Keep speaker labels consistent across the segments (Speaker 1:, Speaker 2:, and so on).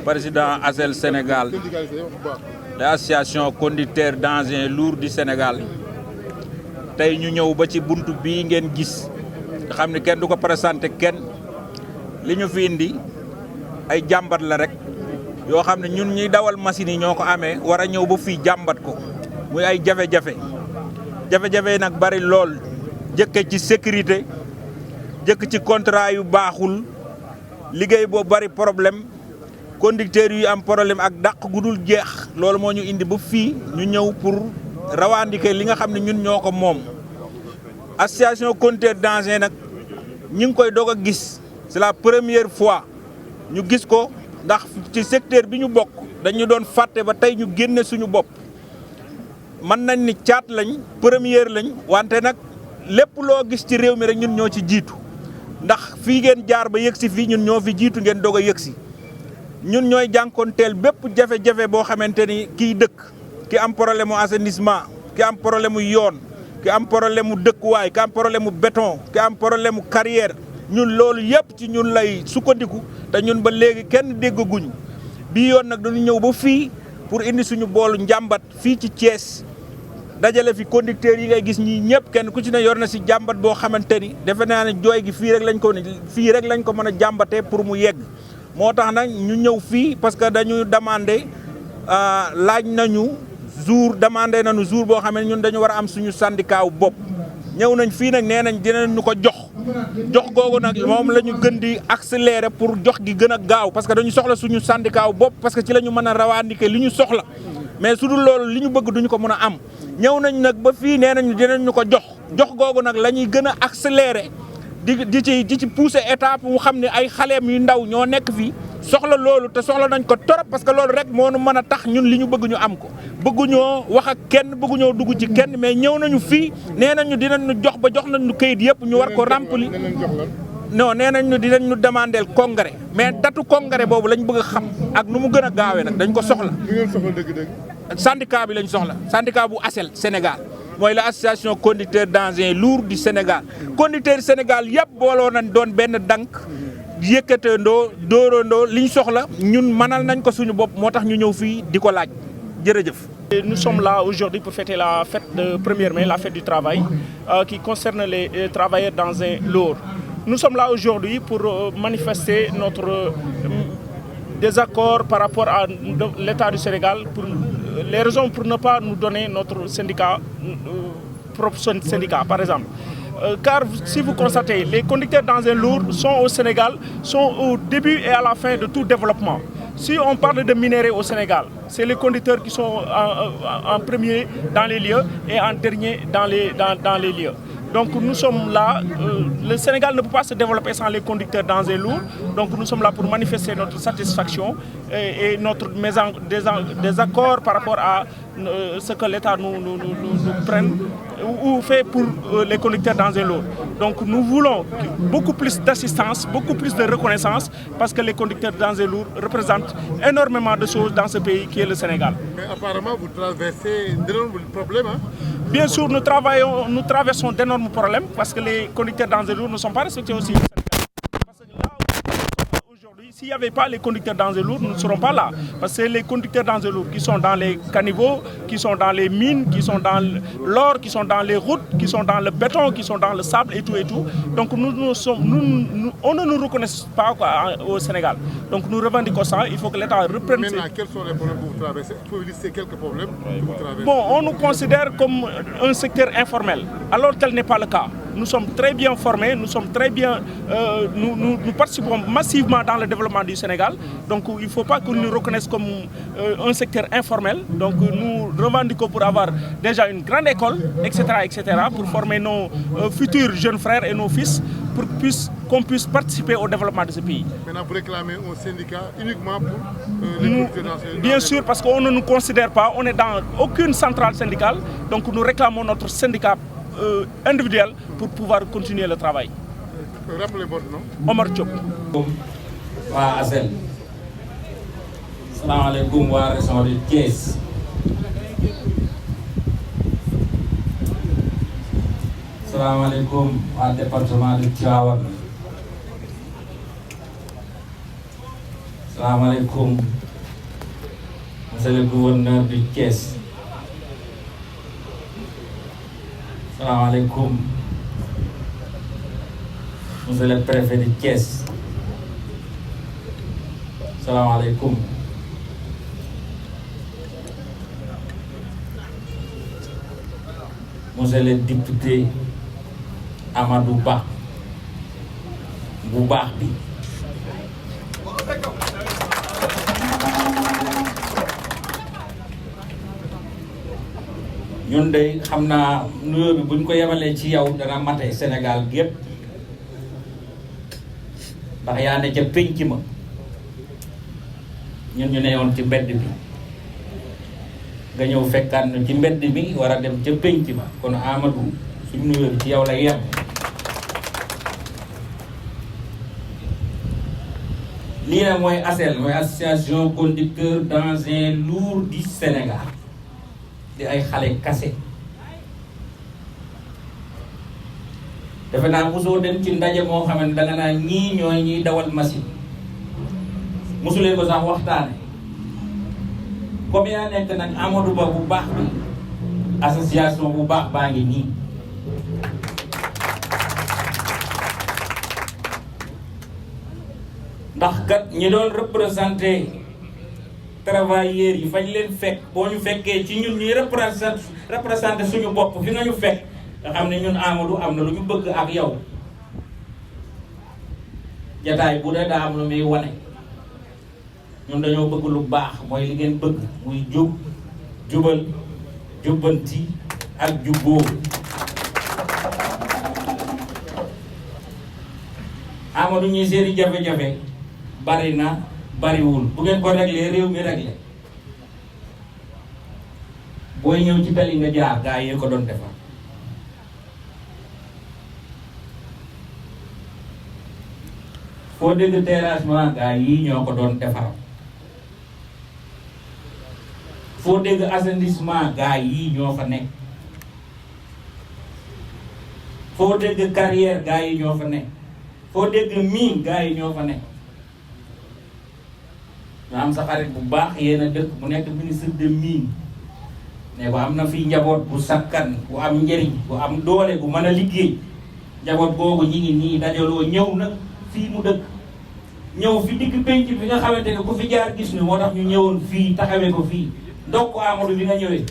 Speaker 1: Président ASEL Sénégal, l'association conducteurs d'engins lourds du Sénégal tey ñu ñëw ba ci buntu bii ngeen gis nga xam ne kenn du ko présenté kenn li ñu fi indi ay jàmbat la rek yoo xam ne ñun ñuy dawal machine yi ñoo ko amee war a ñëw ba fii jàmbat ko muy ay jafe-jafe yi nag bari lool jëkke ci sécurité jëkk ci contrat yu baaxul liggéey boo bari problème conducteurs yu am problème ak dàq gu dul jeex loolu moo ñu indi ba fii ñu ñëw pour revendiquer li nga xam ne ñun ñoo ko moom. association conducteurs d'engins nag ñi ngi koy doog a gis c'est la première fois ñu gis ko ndax ci secteur bi ñu bokk dañu doon fàtte ba tey ñu génne suñu bopp mën nañ ni caat lañ première lañ wante nag lépp loo gis ci réew mi rek ñun ñoo ci jiitu ndax fii ngeen jaar ba yëg si fii ñun ñoo fi jiitu ngeen doog a yëg si. ñun ñooy jànkoonteel bépp jafe-jafe boo xamante ni kiy dëkk ki am problème mu assainissement ki am problème mu yoon ki am problème mu dëkkuwaay ki am problème mu béton ki am problème mu carrière ñun loolu yëpp ci ñun lay sukkandiku te ñun ba léegi kenn déggaguñu bii yoon nag dañu ñëw ba fii pour indi suñu boolu njàmbat fii ci Thiès dajale fi conducteurs yi ngay gis ñii ñëpp kenn ku ci ne yor na si jàmbat boo xamante ni defe naa ne jooy gi fii rek lañ ko mën a jàmbatee pour mu yegg. moo tax nag ñu ñëw fii parce que dañu demandé laaj nañu demandé nañu jour boo xam ne ñun dañu war a am suñu syndicat wu bopp ñëw nañ fii nag nee nañ dinañ ñu ko jox googu nag moom la ñu gën di accélérer pour jox gi gën a gaaw parce que dañu soxla suñu syndicat wu bopp parce que ci la ñu mën a revendiquer li ñu soxla mais su dul loolu li ñu bëgg duñu ko mën a am ñëw nañ nag ba fii nee nañ dinañ ñu ko jox googu nag la ñuy gën a accélérer di ci pousser état mu xam ne ay xaleem yu ndaw ñoo nekk fii soxla loolu te soxla nañ ko torop parce que loolu rek moo nu mën a tax ñun li ñu bëgg ñu am ko bëgguñoo wax ak kenn bëgguñoo dugg ci kenn mais ñëw nañu fii nee nañu dinañ ñu jox ba jox nañ ñu kayit yëpp ñu war ko remplir non nee nañ ñu dinañ ñu demandeel congrès mais datu congrès boobu lañ bëgg a xam ak nu mu gën a gaawee nag dañ ko soxla.
Speaker 2: li ngeen soxla dëgg-dëgg.
Speaker 1: syndicat bi lañ soxla syndicat bu ASEL Sénégal. mooy la association conducteurs d'engins lourds du Sénégal conducteurs Sénégal yëpp booloo nañ doon benn dank yëkkateendoo dóorandoo li ñu soxla ñun mënal nañ ko suñu bopp moo tax ñu ñëw fii di ko laaj jërëjëf.
Speaker 3: Nous sommes là aujourd'hui pour fêter la fête de 1er mai, la fête du travail, qui concerne les travailleurs d'engins lourds. Nous sommes là aujourd'hui pour manifester notre désaccord par rapport à l'État du Sénégal, pour les raisons pour ne pas nous donner notre syndicat, propre syndicat par exemple. Car si vous constatez, les conducteurs d'engins lourds sont au Sénégal, sont au début et à la fin de tout développement. Si on parle de minerais au Sénégal, c'est les conducteurs qui sont en premier dans les lieux et en dernier dans les lieux. Donc nous sommes là, le Sénégal ne peut pas se développer sans les conducteurs d'engins lourds. Donc nous sommes là pour manifester notre satisfaction et notre désaccord par rapport à ce que l'État nous prenne ou fait pour les conducteurs d'engins lourds. Donc nous voulons beaucoup plus d'assistance, beaucoup plus de reconnaissance parce que les conducteurs d'engins lourds représentent énormément de choses dans ce pays qui est le Sénégal.
Speaker 2: Mais apparemment vous traversez d'énormes problèmes, hein?
Speaker 3: Bien sûr, nous traversons d'énormes problèmes parce que les conducteurs d'engins lourds ne sont pas respectés aussi au Sénégal. Parce que là, aujourd'hui, s'il n'y avait pas les conducteurs d'engins lourds, nous ne serons pas là. Parce que les conducteurs d'engins lourds qui sont dans les caniveaux, qui sont dans les mines, qui sont dans l'or, qui sont dans les routes, qui sont dans le béton, qui sont dans le sable et tout et tout. Donc on ne nous reconnaît pas au Sénégal. Donc nous revendiquons ça, il faut que l'État reprenne...
Speaker 2: Maintenant, quels sont les problèmes que vous traversez? Il faut lister quelques problèmes que vous traversez.
Speaker 3: Bon, on nous considère comme un secteur informel, alors tel n'est pas le cas. Nous sommes très bien formés, nous sommes très bien, nous participons massivement dans le développement du Sénégal. Donc il ne faut pas qu'on nous reconnaisse comme un secteur informel. Donc nous revendiquons pour avoir déjà une grande école, etc., pour former nos futurs jeunes frères et nos fils, pour qu'on puisse participer au développement de ce pays.
Speaker 2: Maintenant, vous réclamez un syndicat uniquement pour les conducteurs d'engins.
Speaker 3: Bien sûr, parce qu'on ne nous considère pas, on n'est dans aucune centrale syndicale, donc nous réclamons notre syndicat individuel pour pouvoir continuer le travail.
Speaker 2: Rappelez votre nom.
Speaker 3: Omar Diop.
Speaker 4: Waa ASEL. Salaamaaleykum waa région de Thiès. salaamaaleykum waa département de Tivaouane. salaamaaleykum monsieur le gouverneur du Thiès. salaamaaleykum monsieur le préfet de Thiès. salaamaaleykum monsieur le député Amadou Ba bu baax bi. ñun de xam naa nuyoo bi buñ ko yemalee ci yow dana mate Sénégal gépp ndax yaa ne ca pénc ma ñun ñu ne woon ci mbedd bi nga ñëw fekkaat ñu ci mbedd mi war a dem ca pénc ma kon Amadou suñu nuyoo bi ci yow la yem. lii nag mooy ACEL mooy association conducteur d'engins lourds du Sénégal di ay xale kase. defe naa mosoo dem ci ndaje moo xam ne danga naa ñii ñooy ñiy dawal machine mosuleen ko sax waxtaane comme yaa nekk nag Amadou Ba bu baax bi association bu baax baa ngi nii. ndax kat ñi doon représenté travailleurs yi fañ leen fekk boo ñu fekkee ci ñun ñuy représenté suñu bopp fi nga ñu fekk nga xam ne ñun Amadou am na lu ñu bëgg ak yow jataay bu dee daa am lu muy wane ñun dañoo bëgg lu baax mooy li ngeen bëgg muy jub jubal jubbanti ak jubboo. Amadou ñi seeni jafe-jafe bari na bariwul bu ngeen ko réglé réew mi réglé booy ñëw ci tali nga jaar gaa yi ko doon defar foo dégg terrassement gaa yi ñoo ko doon defar foo dégg assainissement gaa yi ñoo fa nekk foo dégg carrière gaa yi ñoo fa nekk foo dégg mine gaa yi ñoo fa nekk. nga am sa xarit bu baax yéen a dëkk mu nekk ministre de mine ne ko am na fii njaboot bu sakkan bu am njëriñ bu am doole bu mën a liggéey njaboot boobu ñi ngi nii dajaloo ñëw nag fii mu dëkk ñëw fi digg penc bi nga xamante ne ku fi jaar gis ni moo tax ñu ñëwoon fii taxawee ko fii ndokk Amadou bi nga ñëwee.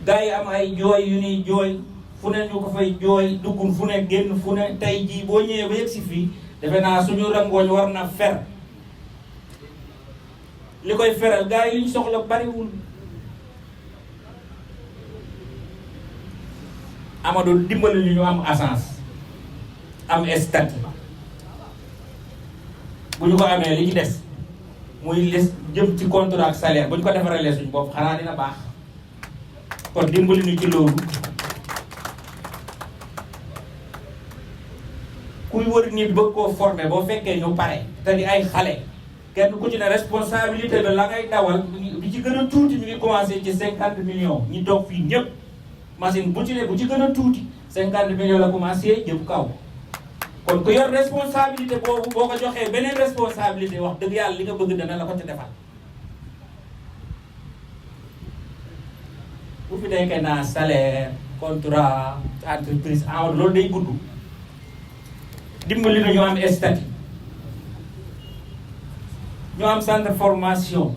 Speaker 4: gaa yi am ay jooy yu ñuy jooy fu ne ñu ko fay jooy duggun fu ne génn fu ne tey jii boo ñëwee ba yegg si fii defe naa suñu rangooñ war na fer li koy feral gars yi li ñu soxla bariwul. Amadou dimbali ñu am assance am statut bu ñu ko amee li ci des muy les jëm ci contrat ak salaire bu ñu ko defaralee suñu bopp xanaa dina baax kon dimbali ñu ci loolu. kuy wër nit bëgg koo former boo fekkee ñu pare te di ay xale kenn ku ci ne responsabilité bi la ngay dawal bi ci gën a tuuti ñu ngi commencé ci 50 millions ñi toog fii ñëpp machine bu ci ne bu ci gën a tuuti 50 millions la commencé jëm kaw. kon ku yor responsabilité boobu boo ko joxee beneen responsabilité wax dëgg yàlla li nga bëgg dana la ko ci defal. bu fi nekkee naa salaire contrat entreprise Amadou loolu day gudd. dimbali na ñu am statut ñu am centre formation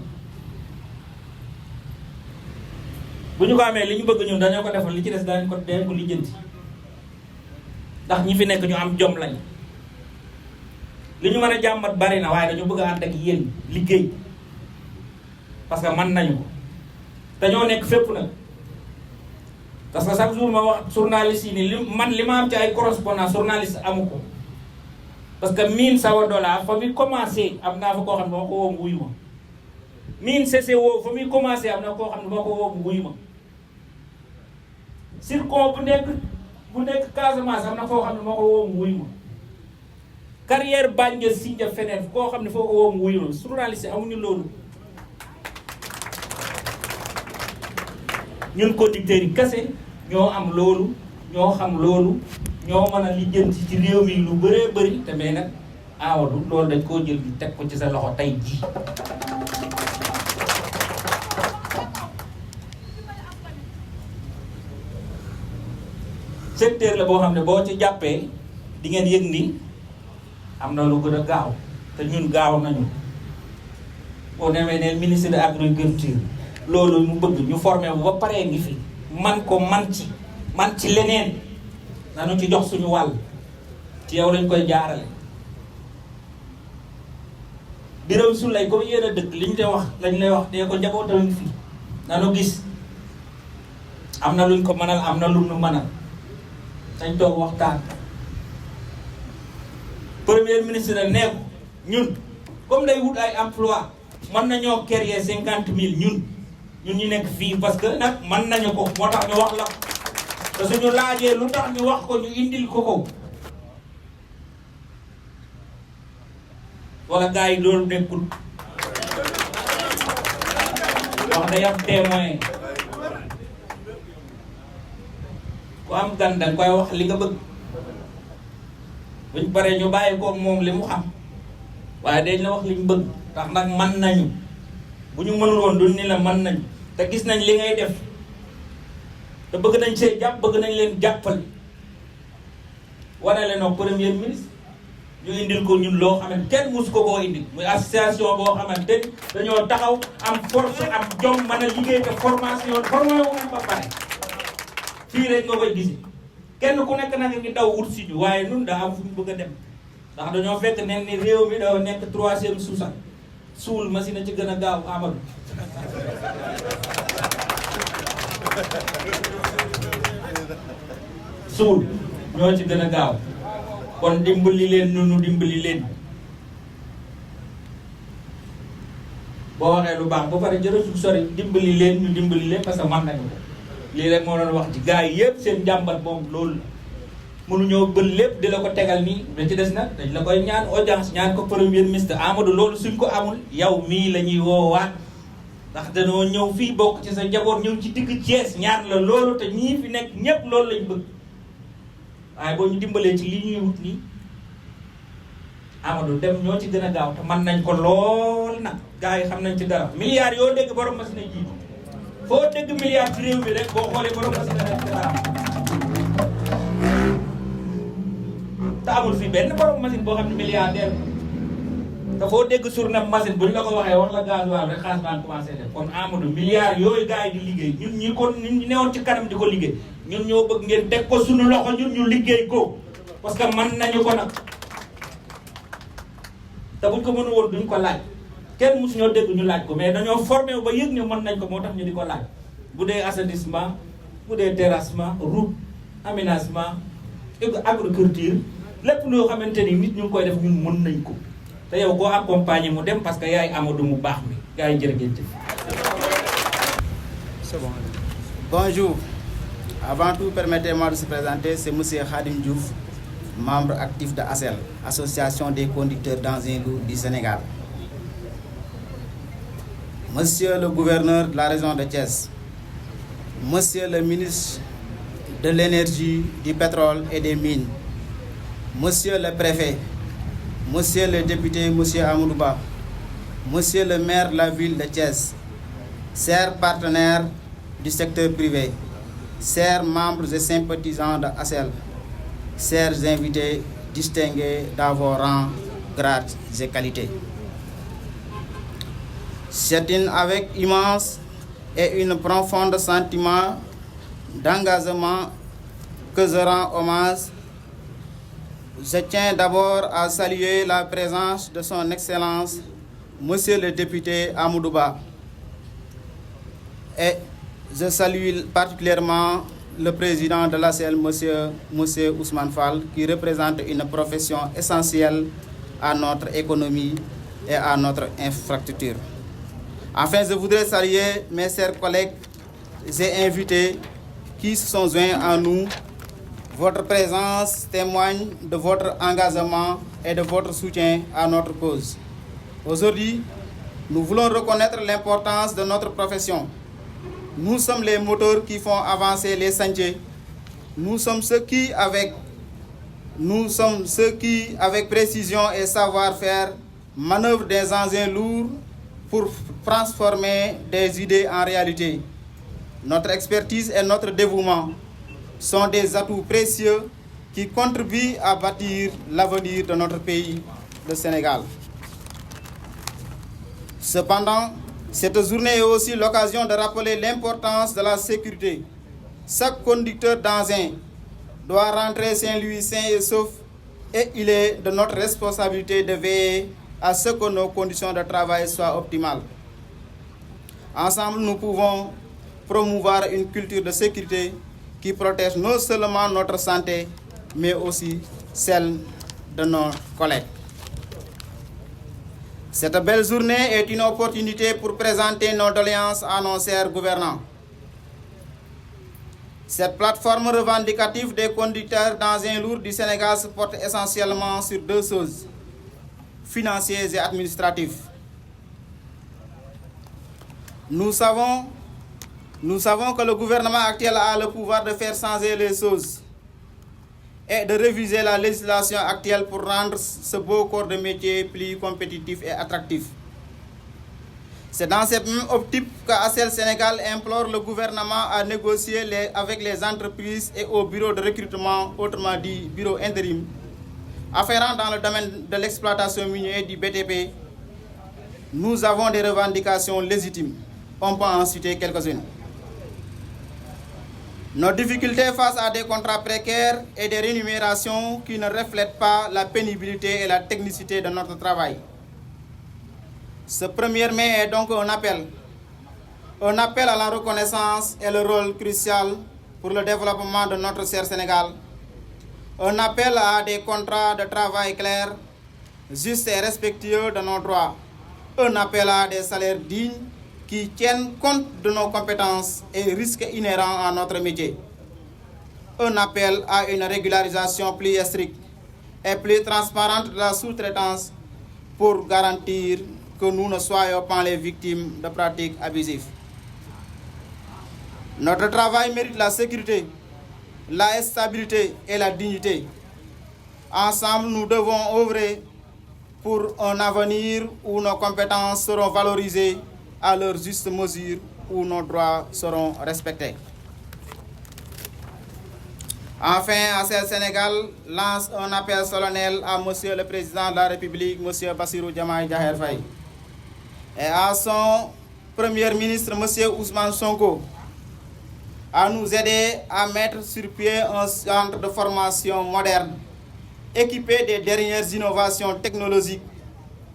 Speaker 4: bu ñu ko amee li ñu bëgg ñun dañoo ko defal li ci des daañu ko lijjanti ndax ñi fi nekk ñu am jom lañ li ñu mën a jàmbat bari na waaye dañu bëgg a ànd ak yéen liggéey parce que mën nañu ko dañoo nekk fépp nag parce que chaque jour ma wax journaliste yi ni li ma am ci ay correspondant journaliste amu ko. parce que mine Sawadola fa muy commencé am naa fa koo xam ne moo ko woo mu wuyu ma mine CCO fa muy commencé am na koo xam ne moo ko woo mu wuyu ma Sircon bu nekk Casamance am na koo xam ne moo ko woo mu wuyu ma carrière Bandia Sindia feneen koo xam ne foo ko woo mu wuyu ma journaliste amuñu loolu ñun conducteurs yi kese ñoo am loolu ñoo xam loolu ñoo mën a lijjanti ci réew mi lu bëree bëri te mais nag Amadou loolu dañ koo jël di teg ko ci sa loxo tey jii. secteur la boo xam ne boo ci jàppee di ngeen yëg ni am na lu gën a gaaw te ñun gaaw nañu boo demee ne ministre de l'agriculture loolu mu bëgg ñu formé bu ba paree ngi fi man ko man ci leneen nanu ci jox suñu wàll ci yow lañ koy jaarale. Birame Souleye comme yéen a dëkk li ñu te wax lañ lay wax dee ko njabootam ngi fi nanu gis am na luñ ko mënal am na lu nu mënal. dañ toog waxtaan premier ministre nag nee ko ñun comme day wut ay emploi mën nañoo créer 50 000 ñun ñu nekk fii parce que nag mën nañu ko moo tax ñu wax la te suñu laajee lu tax ñu wax ko ñu indil ko wala gars yi loolu nekkul wax day am témoin ku am gan danga koy wax li nga bëgg buñ paree ñu bàyyi ko moom li mu xam waaye dañ la wax li ñu bëgg ndax nag mën nañu bu ñu mënul woon duñ ni la mën nañu te gis nañ li ngay def te bëgg nañ see jàpp bëgg nañ leen jàppal wane leen ak premier ministre ñu indil ko ñun loo xamante kenn musu ko koo indil muy association boo xamante ni dañoo taxaw am force am jom mën a liggéey te formation formé wu ba pare fii rek nga koy gisi kenn ku nekk nag ngi daw wut si ñu waaye nun daa am fu ñu bëgg a dem ndax dañoo fekk ne ni réew mi dafa nekk 3e suusa suul machine a ci gën a gaaw Amadou suul ñoo ci gën a gaaw kon dimbali leen nu dimbali leen boo waxee lu baax ba pare jërëjëf sori dimbali leen ñu dimbali leen parce que mën nañu ko lii rek moo doon wax ci gars yi yëpp seen jàmbat moom loolu la mënuñoo bël lépp di la ko tegal nii da ci des nag dañ la koy ñaan audience ñaan ko premier ministre Amadou loolu suñ ko amul yow mii la ñuy woowaat ndax dañoo ñëw fii bokk ci sa njaboot ñëw ci digg Thiès ñaan la loolu te ñii fi nekk ñëpp loolu lañ bëgg waaye boo ñu dimbalee ci lii ñuy wut nii Amadou dem ñoo ci gën a gaaw te mën nañ ko lool nag gars yi xam nañ ci dara milliards yoo dégg borom machine a jiitu foo dégg milliards ci réew mi rek boo xoolee borom machine a nekk dara te amul fii benn borom machine boo xam ne milliardaire te foo dégg journée machine bu ñu la ko waxee wax la gasoil rek xaalis baa commencé def kon Amadou milliards yooyu gars yi di liggéey ñun ñi kon ñun ñu newoon ci kanam di ko liggéey ñun ñoo bëgg ngeen teg ko suñu loxo ñun ñu liggéey ko parce que mën nañu ko nag te buñ ko mënu woon duñ ko laaj kenn mosu ñoo dégg ñu laaj ko mais dañoo formé ba yëg ne mën nañ ko moo tax ñu di ko laaj bu dee assainissement bu dee terrassement route aménagement agriculture lépp loo xamante ni nit ñu ngi koy def ñun mën nañ ko te yow koo accompagner mu dem parce que yaay Amadou mu baax mi gars yi jërëjëf.
Speaker 5: C'est bon. Bonjour. Avant tout, permettez-moi de se présenter, c'est M. Khadim Diouf, membre actif de ASEL, Association des conducteurs d'engins lourds du Sénégal. Monsieur le gouverneur de la région de Thiès, Monsieur le ministre de l'énergie, du pétrole et des mines, Monsieur le préfet, Monsieur le député, Monsieur Amadouba, Monsieur le maire de la ville de Thiès, chers partenaires du secteur privé, chers membres et sympathisants de ASEL, chers invités distingués dans vos rangs, grades et qualités. C'est avec immense et un profond sentiment d'engagement que je rends hommage. Je tiens d'abord à saluer la présence de son Excellence, Monsieur le député Amadouba. Et je salue particulièrement le président de l'ASEL, Monsieur Ousmane Fall, qui représente une profession essentielle à notre économie et à notre infrastructure. Enfin, je voudrais saluer mes chers collègues et invités qui se sont joints à nous. Votre présence témoigne de votre engagement et de votre soutien à notre cause. Aujourd'hui, nous voulons reconnaître l'importance de notre profession. Nous sommes les moteurs qui font avancer les chantiers. Nous sommes ceux qui, avec précision et savoir-faire, manœuvrent des engins lourds pour transformer des idées en réalité. Notre expertise et notre dévouement sont des atouts précieux qui contribuent à bâtir l'avenir de notre pays, le Sénégal. Cependant, cette journée est aussi l'occasion de rappeler l'importance de la sécurité. Chaque conducteur d'engin doit rentrer Saint-Louis sain et sauf et il est de notre responsabilité de veiller à ce que nos conditions de travail soient optimales. Ensemble, nous pouvons promouvoir une culture de sécurité qui protège non seulement notre santé, mais aussi celle de nos collègues. Cette belle journée est une opportunité pour présenter nos doléances à nos chers gouvernants. Cette plateforme revendicative des conducteurs d'engins lourds du Sénégal se porte essentiellement sur deux choses, financières et administratives. Nous savons que le gouvernement actuel a le pouvoir de faire changer les choses et de réviser la législation actuelle pour rendre ce beau corps de métier plus compétitif et attractif. C'est dans cette même optique qu'ACEL Sénégal implore le gouvernement à négocier avec les entreprises et au bureau de recrutement, autrement dit bureau intérim, afférents dans le domaine de l'exploitation minière du BTP. Nous avons des revendications légitimes. On peut en citer quelques-unes. Nos difficultés face à des contrats précaires et des rémunérations qui ne reflètent pas la pénibilité et la technicité de notre travail. Ce 1er mai est donc un appel à la reconnaissance et le rôle crucial pour le développement de notre cher Sénégal. Un appel à des contrats de travail clairs, justes et respectueux de nos droits. Un appel à des salaires dignes qui tiennent compte de nos compétences et risques inhérents à notre métier. Un appel à une régularisation plus stricte et plus transparente de la sous-traitance pour garantir que nous ne soyons pas les victimes de pratiques abusives. Notre travail mérite la sécurité, la stabilité et la dignité. Ensemble, nous devons œuvrer pour un avenir où nos compétences seront valorisées à leur juste mesure, où nos droits seront respectés. Enfin, ACEL Sénégal lance un appel solennel à Monsieur le Président de la République, Monsieur Bassirou Diomaye Diakhar Faye, et à son Premier ministre, Monsieur Ousmane Sonko, à nous aider à mettre sur pied un centre de formation moderne, équipé des dernières innovations technologiques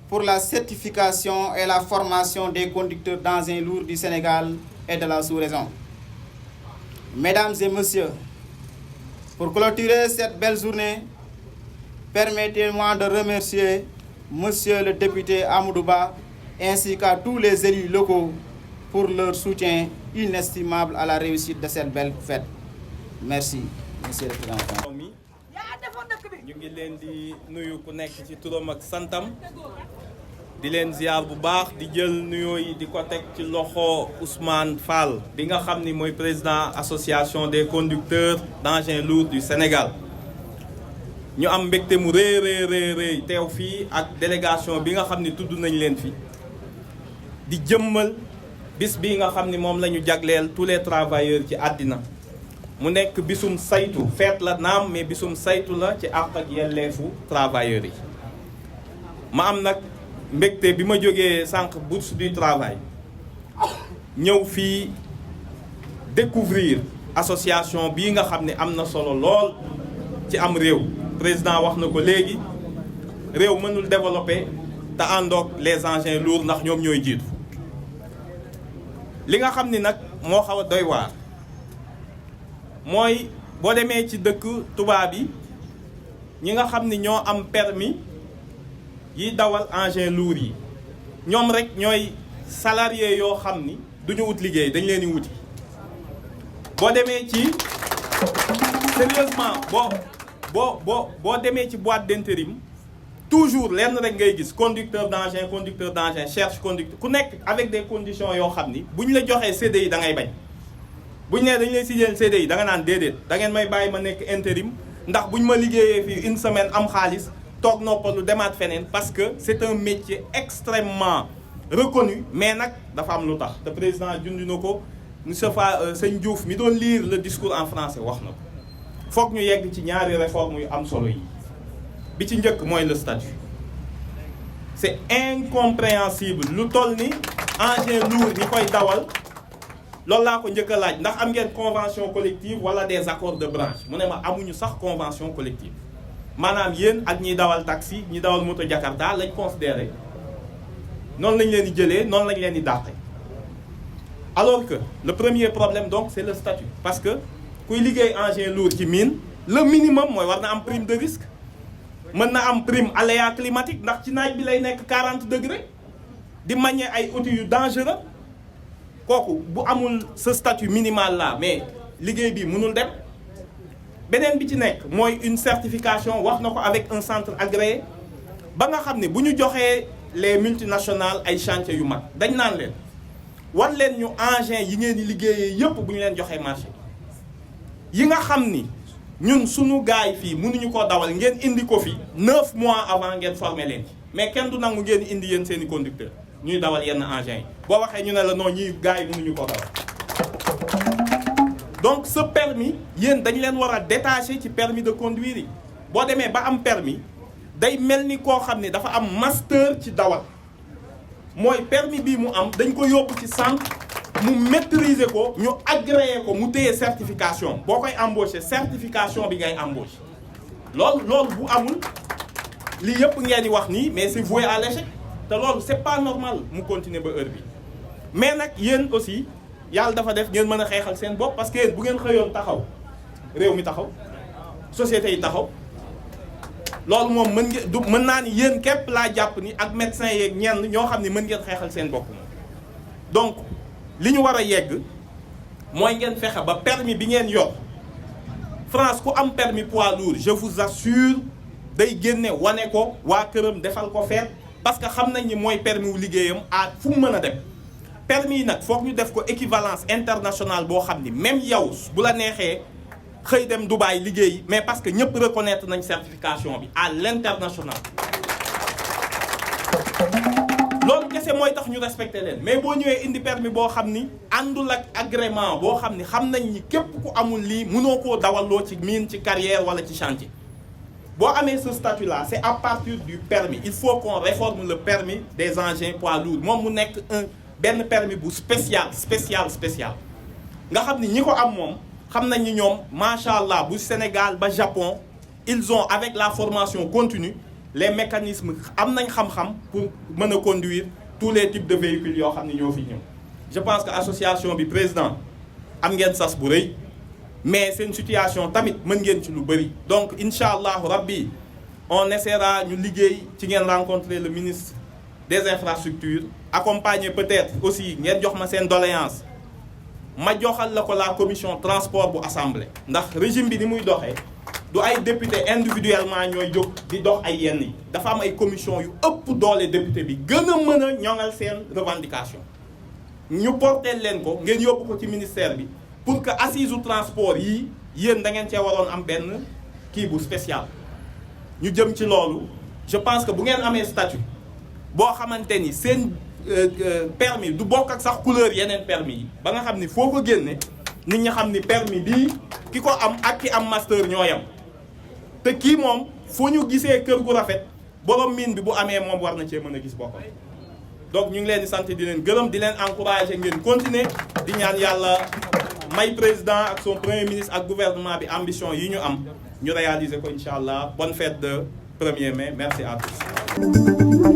Speaker 5: pour la certification et la formation des conducteurs d'engins lourds du Sénégal et de la sous-région. Mesdames et messieurs, pour clôturer cette belle journée, permettez-moi de remercier Monsieur le député Amadouba ainsi qu'à tous les élus locaux pour leur soutien inestimable à la réussite de cette belle fête. Merci, Monsieur le Président.
Speaker 6: ñu ngi leen di nuyu ku nekk ci turam ak santam di leen ziar bu baax di jël nuyoo yi di ko teg ci loxo Ousmane Fall bi nga xam ni mooy président association des conducteurs d'engins lourds du Sénégal. ñu am mbégte mu rëy teew fii ak délégation bi nga xam ni tudd nañ leen fi di jëmmal bis bi nga xam ni moom la ñu jagleel tous les travailleurs ci àddina. mu nekk bisum saytu feet la naam mais bisum saytu la ci àq ak yelleefu travailleurs yi. ma am nag mbégte bi ma jógee sànq bourse du travail ñëw fii découvrir association bii nga xam ne am na solo lool ci am réew. président wax na ko léegi réew mënul développer te àndoog les engins lourds ndax ñoom ñooy jiitu. li nga xam ni nag moo xaw a doy waar mooy boo demee ci dëkk tubaab yi ñi nga xam ni ñoo am permis yi dawal engins lourds yi ñoom rek ñooy salarié yoo xam ni duñu wut liggéey dañ leen di wuti. boo demee ci sérieusement boo demee ci boîte d'intérim toujours lenn rek ngay gis conducteur d'engin cherche conducteur ku nekk avec des conditions yoo xam ni bu ñu la joxee CDI da ngay bañ buñ nee dañ lay signer CDI da nga naan déedéet da ngeen may bàyyi ma nekk intérim ndax buñ ma liggéeyee fii une semaine am xaalis toog noppalu demaat feneen parce que c'est un métier extrêmement reconnu mais nag dafa am lu tax te président junj na ko monsieur sëñ Diouf mi doon lire le discours en français wax na ko foog ñu yegg ci ñaari réforme yu am solo yi bi ci njëkk mooy le statut c'est incompréhensible lu toll ni engin lourd ñi koy dawal loolu laa ko njëkk a laaj ndax am ngeen convention collective wala des accords de branche mu ne ma amuñu sax convention collective maanaam yéen ak ñiy dawal taxi ñi dawal moto Jakarta lañ considéré noonu lañ leen di jëlee noonu lañ leen di dàqe alors que le premier problème donc c'est le statut parce que kuy liggéey engin lourd ci mine le minimum mooy war na am prime de risque mën na am prime aléa climatique ndax ci naaj bi lay nekk 40 degrés di manier ay outils yu dangereux kooku bu amul ce statut minimal là mais liggéey bi mënul dem beneen bi ci nekk mooy une certification wax na ko avec un centre agréé ba nga xam ne bu ñu joxee les multinationales ay chantiers yu mag dañ naan leen wan leen ñu engin yi ngeen di liggéeyee yépp bu ñu leen joxee marché yi nga xam ni ñun suñu gaay fii mënuñu koo dawal ngeen indi ko fi 9 mois avant ngeen former leen ci mais kenn du nangu ngeen indi yéen seeni conducteur ñuy dawal yenn engins yi boo waxee ñu ne la non ñuy gaay yi mënuñu koo dawal donc ce permis yéen dañ leen war a détacher ci permis de conduire yi boo demee ba am permis day mel ni koo xam ne dafa am master ci dawal mooy permis bii mu am dañ ko yóbbu ci centre mu maîtriser ko ñu agréé ko mu téye certification boo koy embaucher certification bi ngay embaucher loolu bu amul lii yëpp ngeen di wax nii mais c'est voué à l'échec te loolu c'est pas normal mu continuer ba heure bi mais nag yéen aussi yàlla dafa def ngeen mën a xeexal seen bopp parce que yéen bu ngeen xëyoon taxaw réew mi taxaw société yi taxaw loolu moom mën naa ni yéen képp laa jàpp ni ak médecins yeeg ñenn ñoo xam ne mën ngeen xeexal seen bopp donc li ñu war a yegg mooy ngeen fexe ba permis bi ngeen yor France ku am permis poids lourd je vous assure day génne wane ko waa këram defal ko feet parce que xam nañ ni mooy permis wu liggéeyam à fu mu mën a dem permis yi nag foog ñu def ko équivalence internationale boo xam ni même yow bu la neexee xëy dem Dubaï liggéey mais parce que ñëpp reconnaître nañ certification bi à l'international loolu kese mooy tax ñu respecté leen mais boo ñëwee indi permis boo xam ni àndul ak agrément boo xam ni xam nañ ni képp ku amul lii mënoo koo dawaloo ci mine ci carrière wala ci chantier boo amee ce statut là c'est à partir du permis il faut qu'on réforme le permis des engins poids lourds moom mu nekk benn permis bu spécial nga xam ni ñi ko am moom xam nañ ni ñoom macha allah bu Sénégal ba Japon ils ont avec la formation continue les mécanismes am nañ xam-xam pour mën a conduire tous les types de véhicules yoo xam ne ñoo fi ñëw je pense que association bi président am ngeen sas bu rëy mais seen situation tamit mën ngeen ci lu bëri donc incha allahu rabbi on essaiera ñu liggéey ci ngeen rencontrer le ministre des infrastructures accompagner peut-être aussi ngeen jox ma seen doléance ma joxal la ko la commission transport bu assemblée ndax régime bi ni muy doxee du ay député individuellement ñooy jóg di dox ay yenn yi dafa am ay commission yu ëpp doole député bi gën a mën a ñoŋal seen revendication ñu porter leen ko ngeen yóbbu ko ci ministère bi pour que assise u transport yi yéen da ngeen cee waroon am benn kii bu spécial ñu jëm ci loolu je pense que bu ngeen amee statut boo xamante ni seen permis du bokk ak sax couleur yeneen permis yi ba nga xam ni foo ko génne nit ñi xam ni permis bii ki ko am ak ki am master ñoo yam te kii moom foo ñu gisee kër gu rafet borom mine bi bu amee moom war na cee mën a gis boppam donc ñu ngi leen di sant di leen gërëm di leen encourager ngeen continuer di ñaan yàlla may président ak son premier ministre ak gouvernement bi ambition yi ñu am ñu réaliser ko incha allah bonne fête de 1er mai merci à tous.